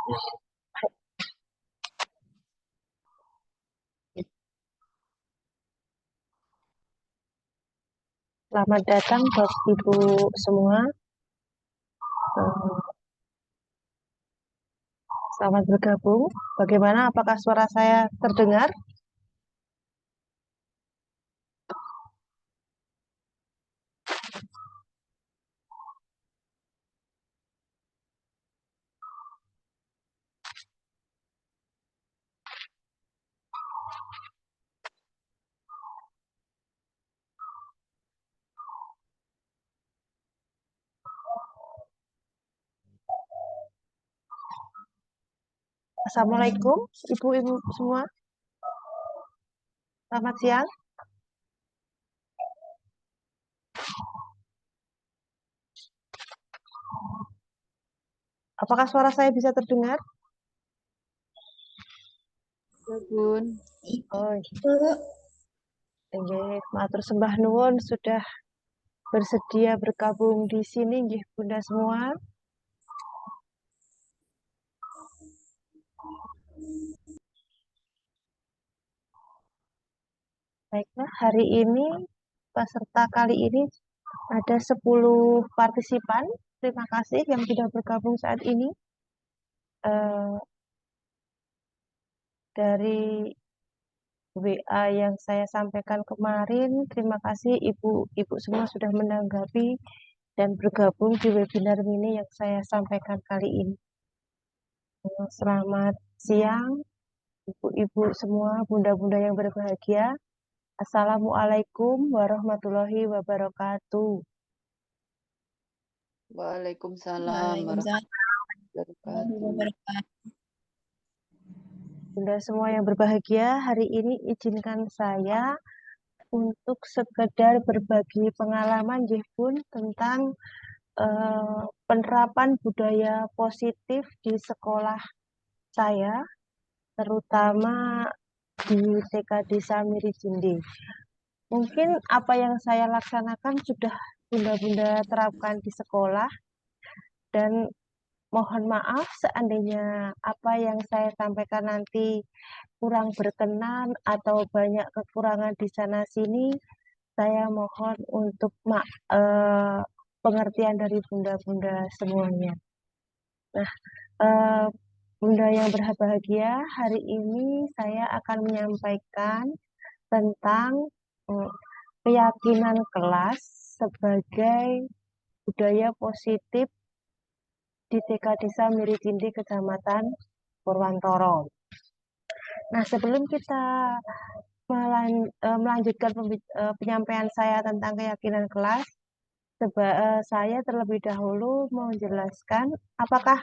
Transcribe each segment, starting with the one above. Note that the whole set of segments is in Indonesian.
Selamat datang Bapak Ibu semua. Eh, Selamat bergabung. Bagaimana? Apakah suara saya terdengar? Assalamualaikum, Ibu-ibu semua. Selamat siang. Apakah suara saya bisa terdengar? Bun. Oh, nggih, matur sembah nuwun sudah bersedia bergabung di sini nggih Bunda semua. Baiklah, hari ini peserta kali ini ada 10 partisipan. Terima kasih yang sudah bergabung saat ini. Dari WA yang saya sampaikan kemarin, terima kasih ibu-ibu semua sudah menanggapi dan bergabung di webinar ini yang saya sampaikan kali ini. Selamat siang, ibu-ibu semua, bunda-bunda yang berbahagia. Assalamualaikum warahmatullahi wabarakatuh. Waalaikumsalam Waalaikumsalam warahmatullahi wabarakatuh. Bunda semua yang berbahagia, hari ini izinkan saya untuk sekedar berbagi pengalaman Bun tentang penerapan budaya positif di sekolah saya, terutama di TK Desa Mirijindi. Mungkin apa yang saya laksanakan sudah bunda-bunda terapkan di sekolah, dan mohon maaf seandainya apa yang saya sampaikan nanti kurang berkenan atau banyak kekurangan di sana sini. Saya mohon untuk pengertian dari bunda-bunda semuanya. Nah, eh, Bunda yang berbahagia, hari ini saya akan menyampaikan tentang eh, keyakinan kelas sebagai budaya positif di TK Desa Miritindi, Kecamatan Purwantoro. Nah, sebelum kita melanjutkan penyampaian saya tentang keyakinan kelas, saya terlebih dahulu mau menjelaskan apakah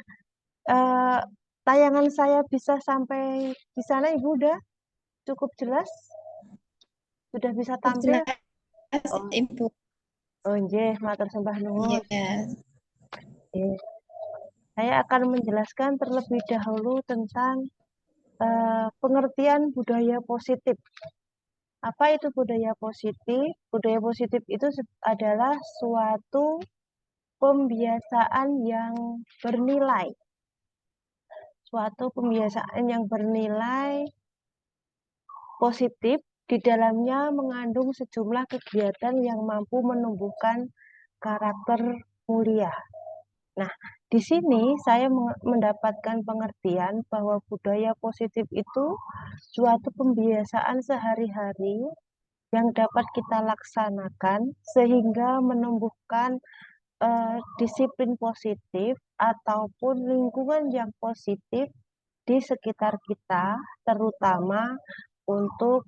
tayangan saya bisa sampai di sana, Ibu udah cukup jelas? Sudah bisa tampil? Jelas, Oh, Ibu. nggih, matur sembah nuwun. Iya. Saya akan menjelaskan terlebih dahulu tentang pengertian budaya positif. Apa itu budaya positif? Budaya positif itu adalah suatu pembiasaan yang bernilai. Suatu pembiasaan yang bernilai positif, di dalamnya mengandung sejumlah kegiatan yang mampu menumbuhkan karakter mulia. Nah, di sini saya mendapatkan pengertian bahwa budaya positif itu suatu pembiasaan sehari-hari yang dapat kita laksanakan sehingga menumbuhkan disiplin positif ataupun lingkungan yang positif di sekitar kita, terutama untuk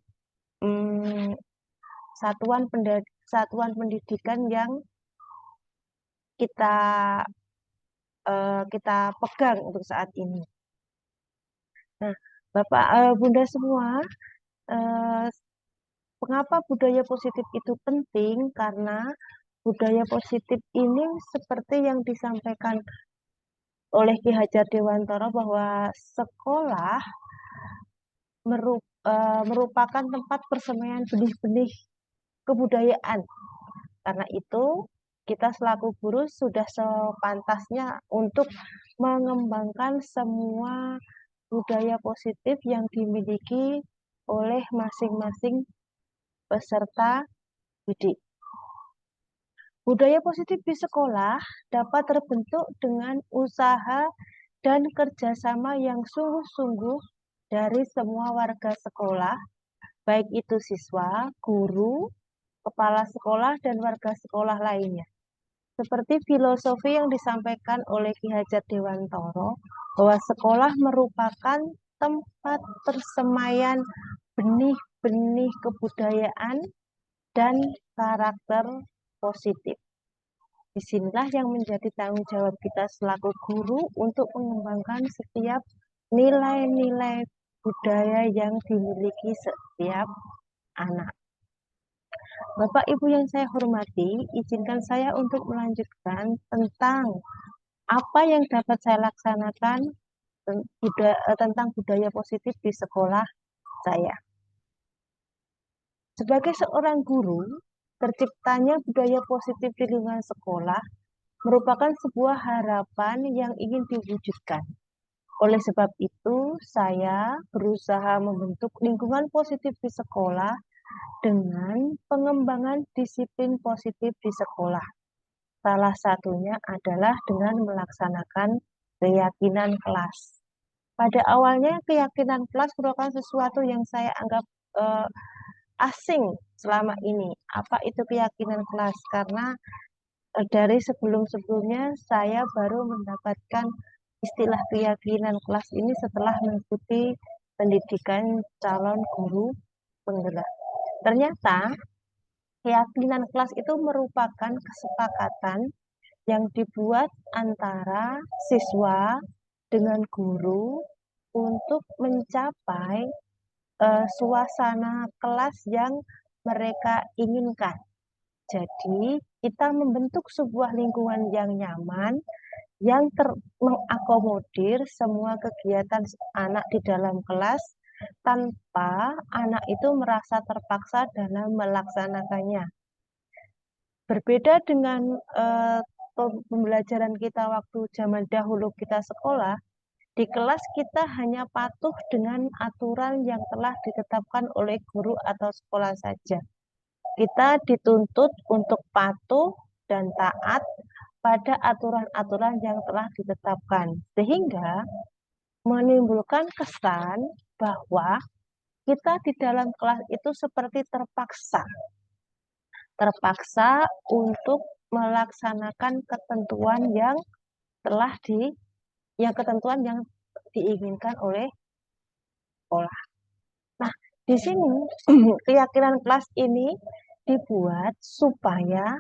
satuan pendidikan yang kita kita pegang untuk saat ini. Nah, Bapak Bunda semua, eh, mengapa budaya positif itu penting? Karena budaya positif ini seperti yang disampaikan oleh Ki Hajar Dewantara bahwa sekolah merupakan tempat persemaian benih-benih kebudayaan. Karena itu, kita selaku guru sudah sepantasnya untuk mengembangkan semua budaya positif yang dimiliki oleh masing-masing peserta didik. Budaya positif di sekolah dapat terbentuk dengan usaha dan kerjasama yang sungguh-sungguh dari semua warga sekolah, baik itu siswa, guru, kepala sekolah, dan warga sekolah lainnya. Seperti filosofi yang disampaikan oleh Ki Hajat Dewantoro, bahwa sekolah merupakan tempat persemaian benih-benih kebudayaan dan karakter positif. Disinilah yang menjadi tanggung jawab kita selaku guru untuk mengembangkan setiap nilai-nilai budaya yang dimiliki setiap anak. Bapak Ibu yang saya hormati, izinkan saya untuk melanjutkan tentang apa yang dapat saya laksanakan tentang budaya positif di sekolah saya. Sebagai seorang guru, terciptanya budaya positif di lingkungan sekolah merupakan sebuah harapan yang ingin diwujudkan. Oleh sebab itu, saya berusaha membentuk lingkungan positif di sekolah dengan pengembangan disiplin positif di sekolah. Salah satunya adalah dengan melaksanakan keyakinan kelas. Pada awalnya, keyakinan kelas merupakan sesuatu yang saya anggap asing selama ini. Apa itu keyakinan kelas? Karena dari sebelum-sebelumnya saya baru mendapatkan istilah keyakinan kelas ini setelah mengikuti pendidikan calon guru penggerak. Ternyata keyakinan kelas itu merupakan kesepakatan yang dibuat antara siswa dengan guru untuk mencapai suasana kelas yang mereka inginkan. Jadi, kita membentuk sebuah lingkungan yang nyaman, yang mengakomodir semua kegiatan anak di dalam kelas, tanpa anak itu merasa terpaksa dalam melaksanakannya. Berbeda dengan pembelajaran kita waktu zaman dahulu kita sekolah, di kelas kita hanya patuh dengan aturan yang telah ditetapkan oleh guru atau sekolah saja. Kita dituntut untuk patuh dan taat pada aturan-aturan yang telah ditetapkan, sehingga menimbulkan kesan bahwa kita di dalam kelas itu seperti terpaksa untuk melaksanakan ketentuan yang ketentuan yang diinginkan oleh sekolah. Nah, di sini keyakinan kelas ini dibuat supaya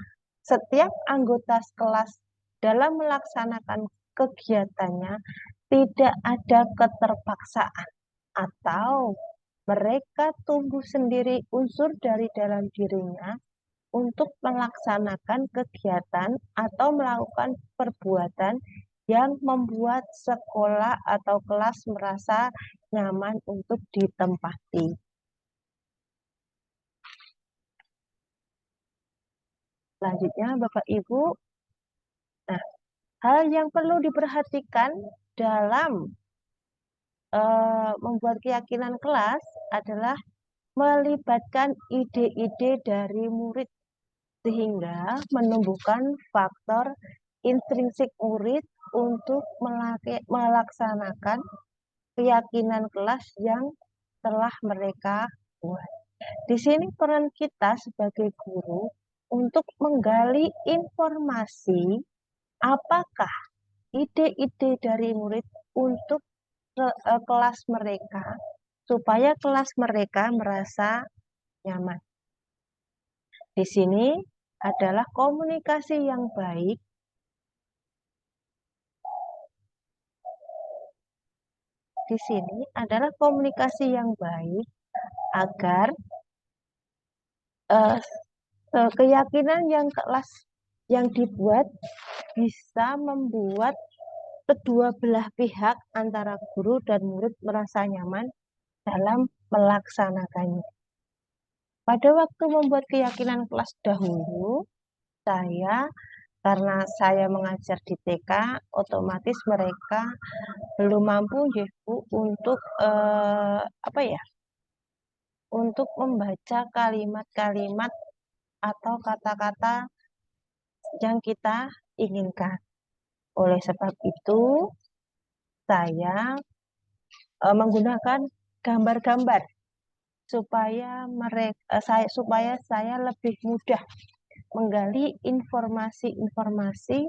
setiap anggota kelas dalam melaksanakan kegiatannya tidak ada keterpaksaan atau mereka tumbuh sendiri unsur dari dalam dirinya untuk melaksanakan kegiatan atau melakukan perbuatan yang membuat sekolah atau kelas merasa nyaman untuk ditempati. Selanjutnya, Bapak Ibu, nah, hal yang perlu diperhatikan dalam membuat keyakinan kelas adalah melibatkan ide-ide dari murid sehingga menumbuhkan faktor intrinsik murid untuk melaksanakan keyakinan kelas yang telah mereka buat. Di sini peran kita sebagai guru untuk menggali informasi apakah ide-ide dari murid untuk kelas mereka, supaya kelas mereka merasa nyaman. Di sini adalah komunikasi yang baik. Di sini adalah komunikasi yang baik agar keyakinan yang kelas yang dibuat bisa membuat kedua belah pihak antara guru dan murid merasa nyaman dalam melaksanakannya. Pada waktu membuat keyakinan kelas dahulu, saya karena saya mengajar di TK, otomatis mereka belum mampu ya Bu untuk apa ya? Untuk membaca kalimat-kalimat atau kata-kata yang kita inginkan. Oleh sebab itu, saya menggunakan gambar-gambar supaya saya lebih mudah menggali informasi-informasi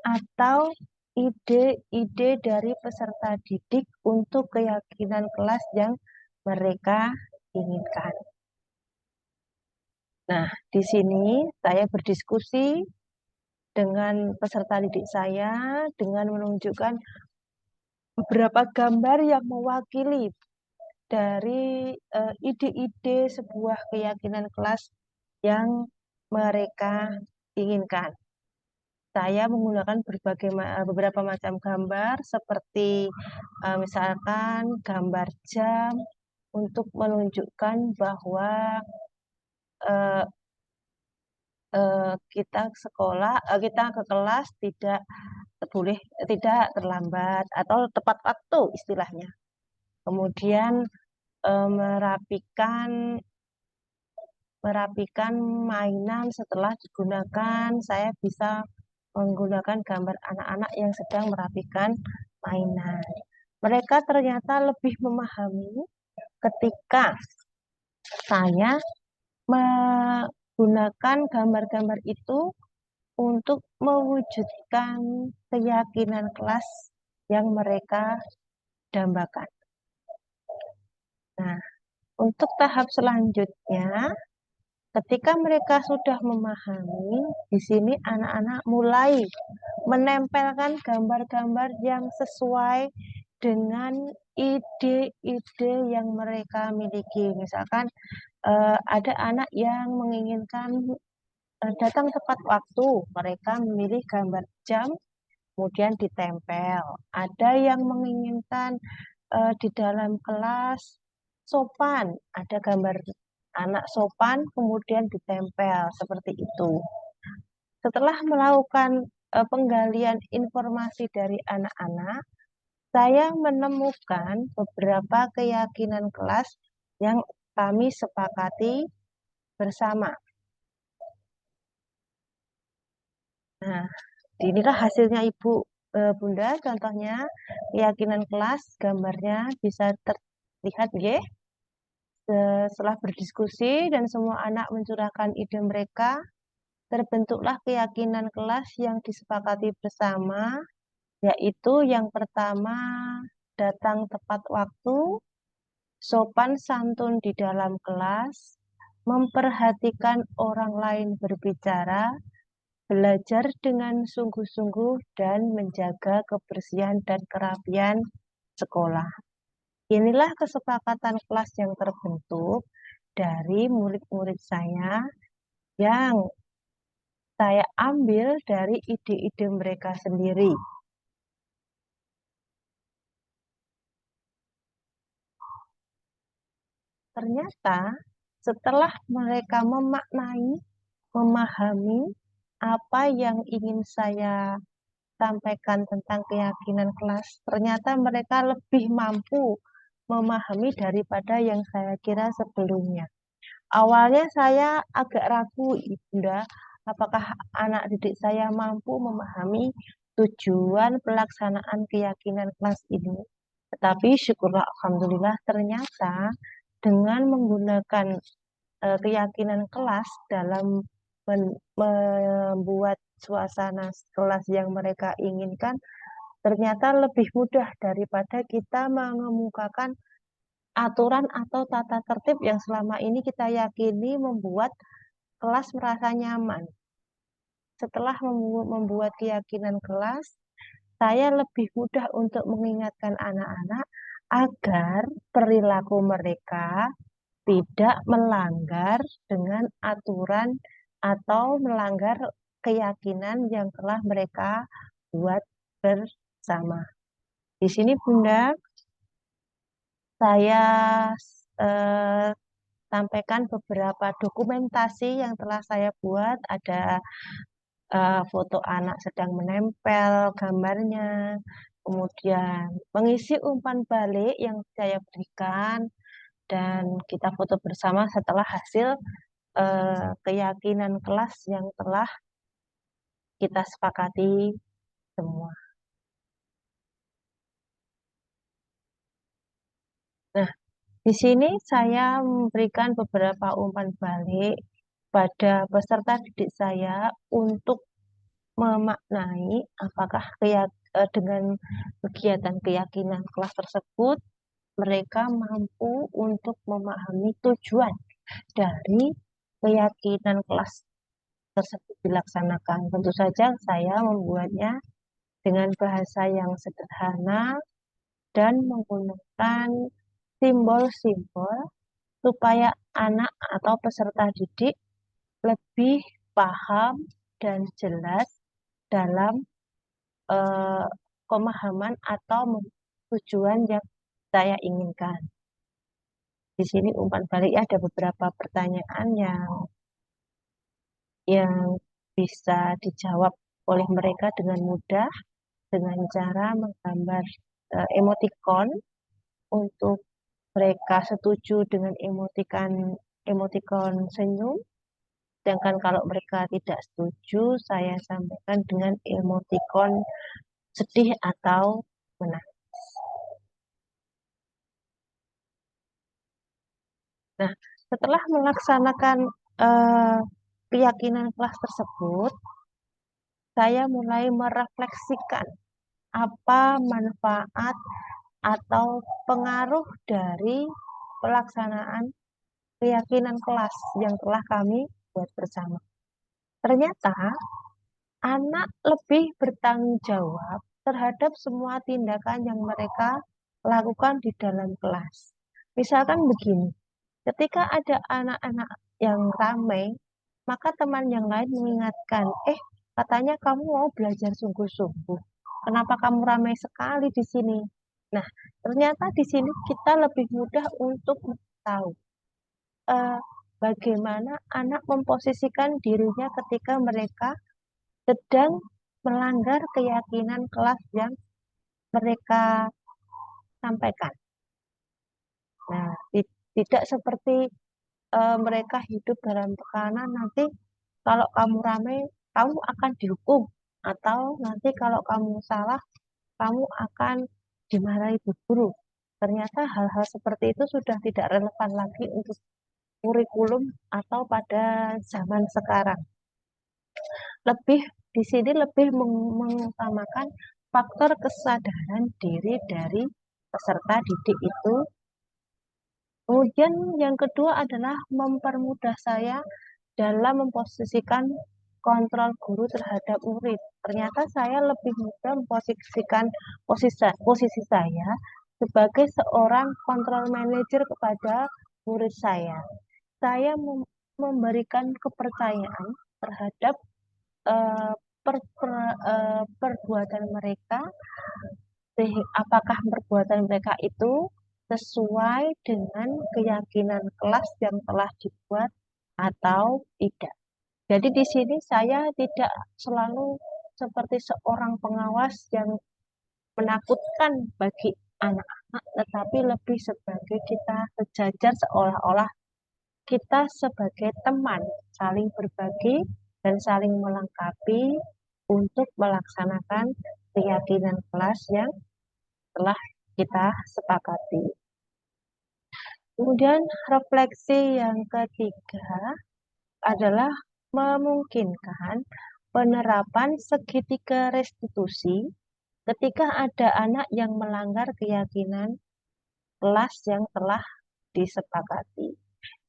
atau ide-ide dari peserta didik untuk keyakinan kelas yang mereka inginkan. Nah, di sini saya berdiskusi dengan peserta didik saya dengan menunjukkan beberapa gambar yang mewakili dari ide-ide sebuah keyakinan kelas yang mereka inginkan. Saya menggunakan beberapa macam gambar seperti misalkan gambar jam untuk menunjukkan bahwa eh, kita ke kelas tidak terlambat atau tepat waktu istilahnya. Kemudian merapikan mainan setelah digunakan. Saya bisa menggunakan gambar anak-anak yang sedang merapikan mainan. Mereka ternyata lebih memahami ketika saya menggunakan gambar-gambar itu untuk mewujudkan keyakinan kelas yang mereka dambakan. Nah, untuk tahap selanjutnya, ketika mereka sudah memahami, di sini anak-anak mulai menempelkan gambar-gambar yang sesuai dengan ide-ide yang mereka miliki. Misalkan ada anak yang menginginkan datang tepat waktu, mereka memilih gambar jam, kemudian ditempel. Ada yang menginginkan di dalam kelas sopan, ada gambar anak sopan, kemudian ditempel seperti itu. Setelah melakukan penggalian informasi dari anak-anak, saya menemukan beberapa keyakinan kelas yang kami sepakati bersama. Nah, inilah hasilnya Ibu Bunda, contohnya keyakinan kelas, gambarnya bisa terlihat ya. Setelah berdiskusi dan semua anak mencurahkan ide mereka, terbentuklah keyakinan kelas yang disepakati bersama, yaitu yang pertama datang tepat waktu, sopan santun di dalam kelas, memperhatikan orang lain berbicara, belajar dengan sungguh-sungguh, dan menjaga kebersihan dan kerapian sekolah. Inilah kesepakatan kelas yang terbentuk dari murid-murid saya yang saya ambil dari ide-ide mereka sendiri. Ternyata setelah mereka memahami apa yang ingin saya sampaikan tentang keyakinan kelas, ternyata mereka lebih mampu memahami daripada yang saya kira sebelumnya. Awalnya saya agak ragu, Ibunda, apakah anak didik saya mampu memahami tujuan pelaksanaan keyakinan kelas ini. Tetapi syukurlah Alhamdulillah ternyata dengan menggunakan keyakinan kelas dalam membuat suasana kelas yang mereka inginkan, ternyata lebih mudah daripada kita mengemukakan aturan atau tata tertib yang selama ini kita yakini membuat kelas merasa nyaman. Setelah membuat keyakinan kelas, saya lebih mudah untuk mengingatkan anak-anak agar perilaku mereka tidak melanggar dengan aturan atau melanggar keyakinan yang telah mereka buat bersama. Di sini Bunda, saya eh, sampaikan beberapa dokumentasi yang telah saya buat. Ada foto anak sedang menempel gambarnya, kemudian mengisi umpan balik yang saya berikan, dan kita foto bersama setelah hasil keyakinan kelas yang telah kita sepakati semua. Nah, di sini saya memberikan beberapa umpan balik pada peserta didik saya untuk memaknai apakah dengan kegiatan keyakinan kelas tersebut mereka mampu untuk memahami tujuan dari keyakinan kelas tersebut dilaksanakan. Tentu saja saya membuatnya dengan bahasa yang sederhana dan menggunakan simbol-simbol supaya anak atau peserta didik lebih paham dan jelas dalam eh, pemahaman atau tujuan yang saya inginkan. Di sini umpan baliknya ada beberapa pertanyaan yang bisa dijawab oleh mereka dengan mudah dengan cara menggambar emoticon untuk mereka setuju dengan emoticon senyum. Sedangkan kalau mereka tidak setuju, saya sampaikan dengan emoticon sedih atau menangis. Nah, setelah melaksanakan keyakinan kelas tersebut, saya mulai merefleksikan apa manfaat atau pengaruh dari pelaksanaan keyakinan kelas yang telah kami buat bersama. Ternyata anak lebih bertanggung jawab terhadap semua tindakan yang mereka lakukan di dalam kelas. Misalkan begini, ketika ada anak-anak yang ramai, maka teman yang lain mengingatkan, katanya kamu mau belajar sungguh-sungguh. Kenapa kamu ramai sekali di sini? Nah, ternyata di sini kita lebih mudah untuk tahu eh, bagaimana anak memposisikan dirinya ketika mereka sedang melanggar keyakinan kelas yang mereka sampaikan. Nah, tidak seperti mereka hidup dalam tekanan, nanti kalau kamu ramai, kamu akan dihukum. Atau nanti kalau kamu salah, kamu akan dimarahi bu guru. Ternyata hal-hal seperti itu sudah tidak relevan lagi untuk kurikulum atau pada zaman sekarang. Lebih di sini lebih mengutamakan faktor kesadaran diri dari peserta didik itu. Kemudian yang kedua adalah mempermudah saya dalam memposisikan kontrol guru terhadap murid. Ternyata saya lebih mudah memposisikan posisi saya sebagai seorang kontrol manajer kepada murid saya. Saya memberikan kepercayaan terhadap eh, perbuatan mereka, apakah perbuatan mereka itu sesuai dengan keyakinan kelas yang telah dibuat atau tidak. Jadi di sini saya tidak selalu seperti seorang pengawas yang menakutkan bagi anak-anak, tetapi lebih sebagai kita sejajar seolah-olah kita sebagai teman saling berbagi dan saling melengkapi untuk melaksanakan keyakinan kelas yang telah kita sepakati. Kemudian refleksi yang ketiga adalah memungkinkan penerapan segitiga restitusi ketika ada anak yang melanggar keyakinan kelas yang telah disepakati,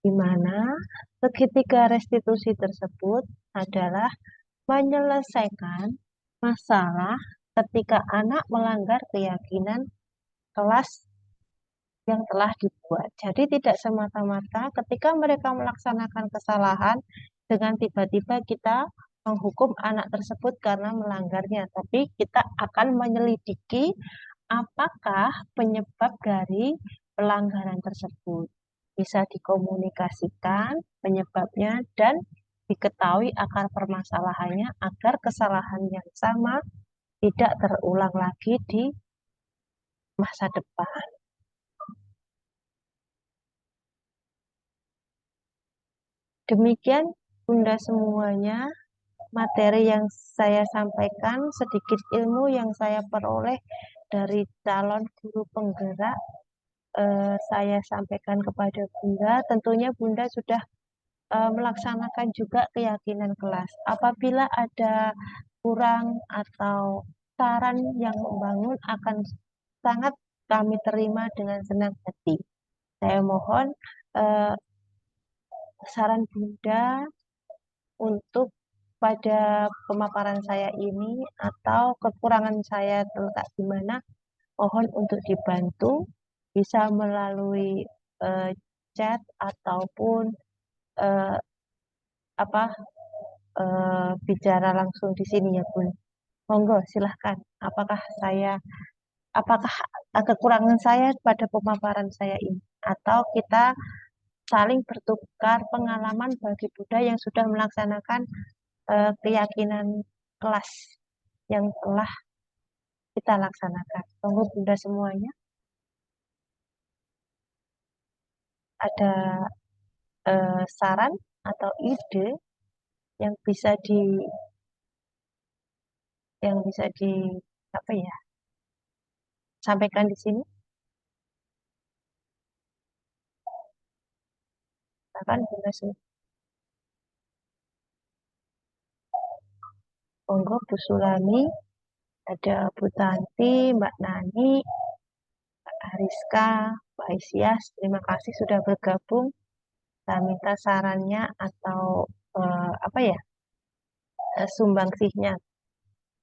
di mana segitiga restitusi tersebut adalah menyelesaikan masalah ketika anak melanggar keyakinan kelas yang telah dibuat. Jadi tidak semata-mata ketika mereka melaksanakan kesalahan dengan tiba-tiba kita menghukum anak tersebut karena melanggarnya, tapi kita akan menyelidiki apakah penyebab dari pelanggaran tersebut. Bisa dikomunikasikan penyebabnya dan diketahui akar permasalahannya agar kesalahan yang sama tidak terulang lagi di masa depan. Demikian Bunda semuanya, materi yang saya sampaikan, sedikit ilmu yang saya peroleh dari calon guru penggerak, saya sampaikan kepada Bunda. Tentunya Bunda sudah melaksanakan juga keyakinan kelas. Apabila ada kurang atau saran yang membangun akan sangat kami terima dengan senang hati. Saya mohon eh, saran Bunda untuk pada pemaparan saya ini atau kekurangan saya terletak di mana, mohon untuk dibantu bisa melalui eh, chat ataupun eh, apa bicara langsung di sini ya Bun. Monggo silahkan. Apakah kekurangan saya pada pemaparan saya ini atau kita saling bertukar pengalaman bagi Bunda yang sudah melaksanakan keyakinan kelas yang telah kita laksanakan. Monggo Bunda semuanya ada saran atau ide yang bisa di apa ya sampaikan di sini. Silakan Bunda semua. Monggo Bu Sulami, ada Bu Tanti, Mbak Nani, Mbak Ariska, Mbak Isyas, terima kasih sudah bergabung. Saya minta sarannya atau apa ya sumbangsihnya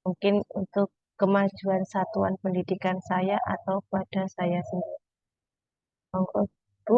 mungkin untuk kemajuan satuan pendidikan saya atau pada saya sendiri. Monggo Bu.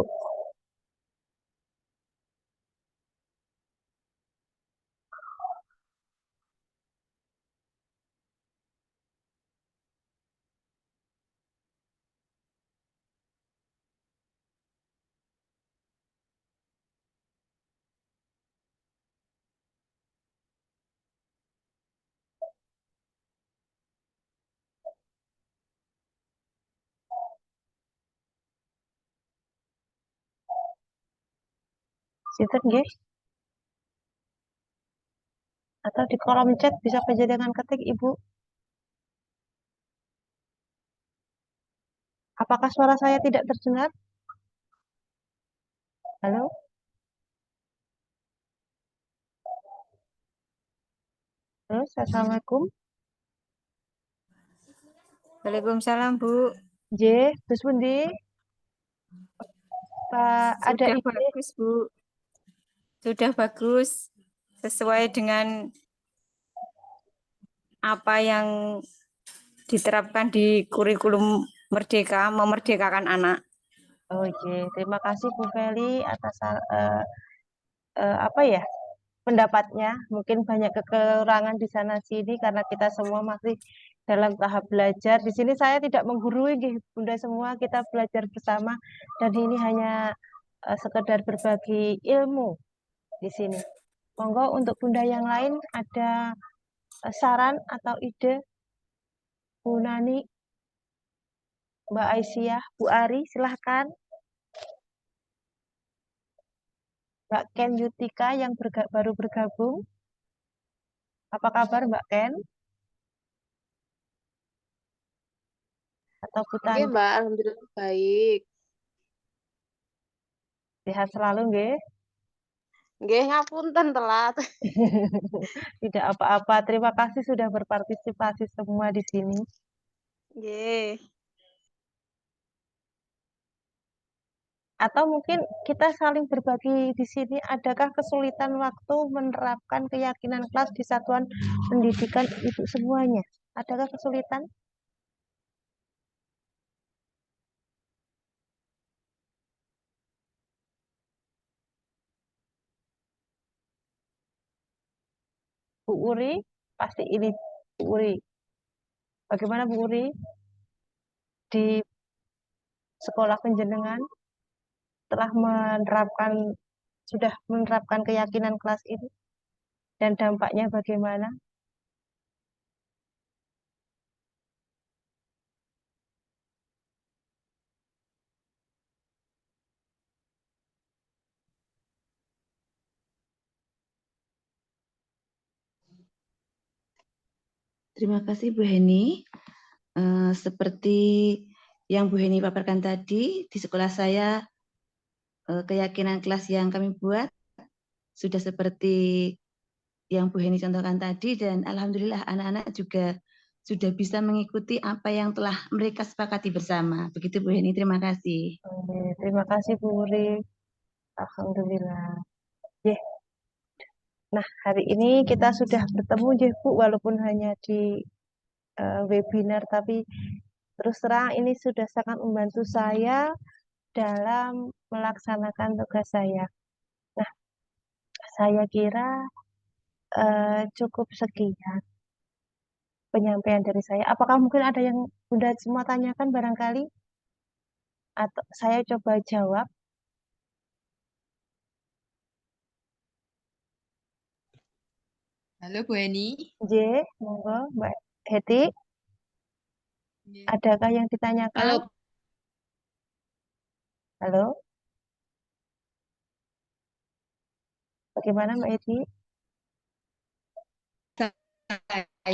Sinten nggih? Atau di kolom chat bisa dengan ketik Ibu. Apakah suara saya tidak terdengar? Halo? Halo, Assalamualaikum. Waalaikumsalam, Bu. J, terus pundi? Pak ada Sudah ide? bagus, Bu. Sudah bagus. Sesuai dengan apa yang diterapkan di kurikulum Merdeka, memerdekakan anak. Oh, terima kasih Bu Feli atas apa ya pendapatnya. Mungkin banyak kekurangan di sana sini karena kita semua masih dalam tahap belajar. Di sini saya tidak menggurui, nggih, Bunda semua kita belajar bersama dan ini hanya sekedar berbagi ilmu di sini. Monggo untuk Bunda yang lain ada saran atau ide, Bu Nani, Mbak Aisyah, Bu Ari, silahkan. Mbak Ken Yutika yang baru bergabung. Apa kabar Mbak Ken? Atau Bu Oke, Tanti? Mbak, alhamdulillah baik. Sehat selalu, nggih? Nggih, ngapunten telat. Tidak apa-apa. Terima kasih sudah berpartisipasi semua di sini. Nggih. Atau mungkin kita saling berbagi di sini. Adakah kesulitan waktu menerapkan keyakinan kelas di satuan pendidikan Ibu semuanya? Adakah kesulitan? Bu Uri, pasti ini Bu Uri. Bagaimana Bu Uri di sekolah penjenengan telah sudah menerapkan keyakinan kelas ini? dan dampaknya bagaimana? Terima kasih Bu Heni. Seperti yang Bu Heni paparkan tadi, di sekolah saya keyakinan kelas yang kami buat sudah seperti yang Bu Heni contohkan tadi, dan alhamdulillah anak-anak juga sudah bisa mengikuti apa yang telah mereka sepakati bersama. Begitu Bu Heni, terima kasih. Terima kasih Bu Uri. Alhamdulillah. Yeh. Nah, hari ini kita sudah bertemu ya Bu, walaupun hanya di webinar, tapi terus terang ini sudah sangat membantu saya dalam melaksanakan tugas saya. Nah, saya kira cukup sekian penyampaian dari saya. Apakah mungkin ada yang Bunda semua tanyakan barangkali? Atau saya coba jawab. Halo Bu Heni. J, monggo Mbak Heti. Adakah yang ditanyakan? Kalau Halo? Bagaimana Mbak Heti? saya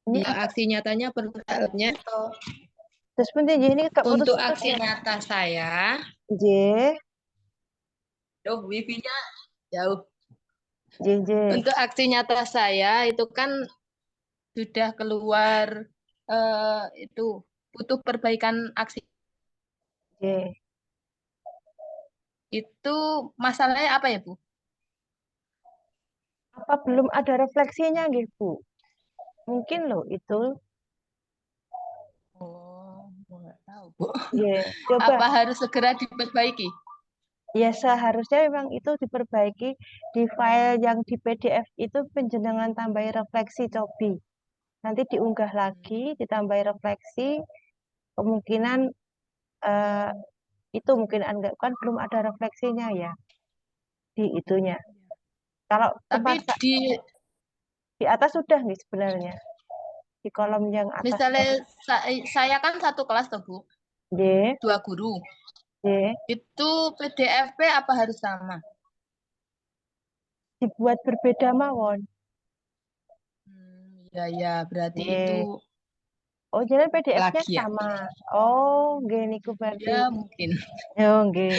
Ini ya, aksi nyatanya perbedaannya terus penting J, ini agak untuk putus-putus aksi ya. nyata saya, J, wifi-nya jauh. J, J. Untuk aksi nyata saya itu kan sudah keluar itu butuh perbaikan aksi. J. Itu masalahnya apa ya Bu? Apa belum ada refleksinya nggih, Bu? Mungkin loh itu. Oh, nggak tahu Bu. Nggih, coba. Apa harus segera diperbaiki? Ya seharusnya memang itu diperbaiki di file yang di PDF itu penjenengan tambahi refleksi cobi. Nanti diunggah lagi, ditambahi refleksi, kemungkinan eh, itu mungkin enggak kan belum ada refleksinya ya di itunya. Kalau Tapi tempat di atas sudah nih sebenarnya di kolom yang atas. misalnya saya kan satu kelas tuh Bu, Y, 2 guru. Y, Itu PDF apa harus sama? dibuat berbeda mawon. Ya ya, berarti Y. itu Oh, jadi PDF-nya plagiat. sama. Oh, gini ku berarti. Ya mungkin. Oh, nggih.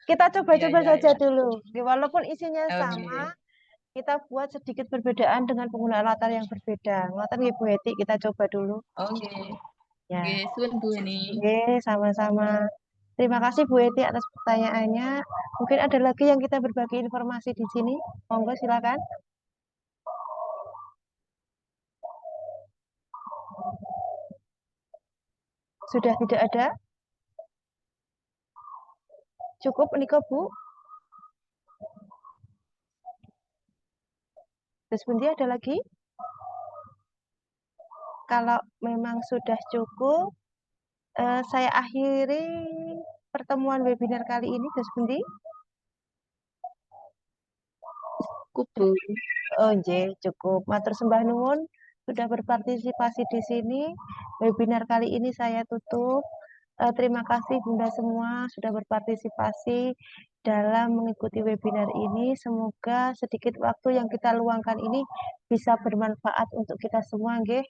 Kita coba-coba Ya, saja ya. dulu. Nggih, walaupun isinya sama, Oke. kita buat sedikit perbedaan dengan penggunaan latar yang berbeda. Ngoten nggih Bu Heti, kita coba dulu. Oke. Ya. Oke, suwun Bu ini. Nggih, sama-sama. Terima kasih Bu Heti atas pertanyaannya. Mungkin ada lagi yang kita berbagi informasi di sini. Monggo silakan. Sudah tidak ada? Cukup Niko Bu? Terus bunti ada lagi? Kalau memang sudah cukup, saya akhiri pertemuan webinar kali ini, Terus bunti. Kubu. Oh, cukup. Matur sembah nuwun sudah berpartisipasi di sini. Webinar kali ini saya tutup. Terima kasih Bunda semua sudah berpartisipasi dalam mengikuti webinar ini. Semoga sedikit waktu yang kita luangkan ini bisa bermanfaat untuk kita semua, nggih.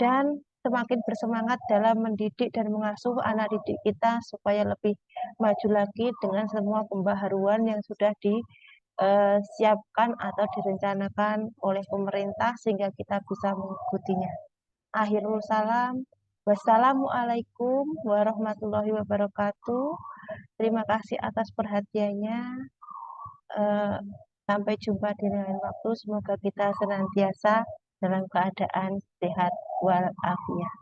Dan semakin bersemangat dalam mendidik dan mengasuh anak didik kita supaya lebih maju lagi dengan semua pembaharuan yang sudah disiapkan atau direncanakan oleh pemerintah sehingga kita bisa mengikutinya. Akhirul salam. Wassalamualaikum warahmatullahi wabarakatuh. Terima kasih atas perhatiannya. Sampai jumpa di lain waktu. Semoga kita senantiasa dalam keadaan sehat walafiat.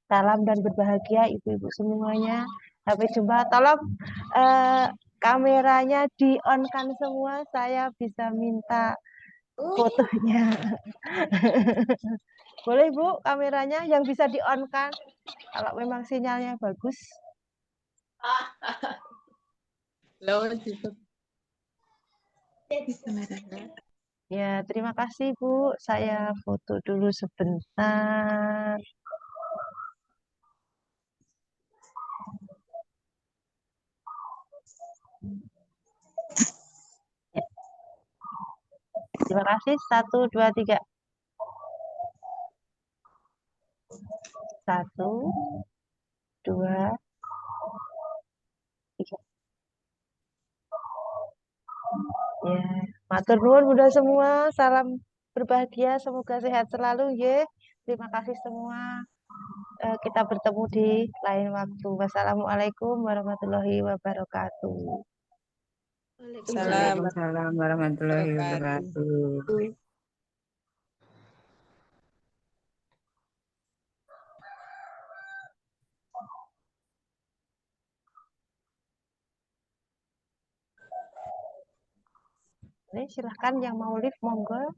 Salam dan berbahagia ibu-ibu semuanya. Sampai jumpa. Tolong kameranya di-on-kan semua. Saya bisa minta fotonya. Boleh Bu, kameranya yang bisa di-on-kan. Kalau memang sinyalnya bagus. Loh, Ya, terima kasih Bu. Saya foto dulu sebentar. Ya, terima kasih. 1, 2, 3. 1, 2, 3. Ya, matur nuwun Bunda semua. Salam berbahagia, semoga sehat selalu ya. Terima kasih semua. Kita bertemu di lain waktu. Wassalamualaikum warahmatullahi wabarakatuh. Waalaikumsalam Waalaikumsalam warahmatullahi wabarakatuh. wabarakatuh. Ini silahkan yang mau live, monggo.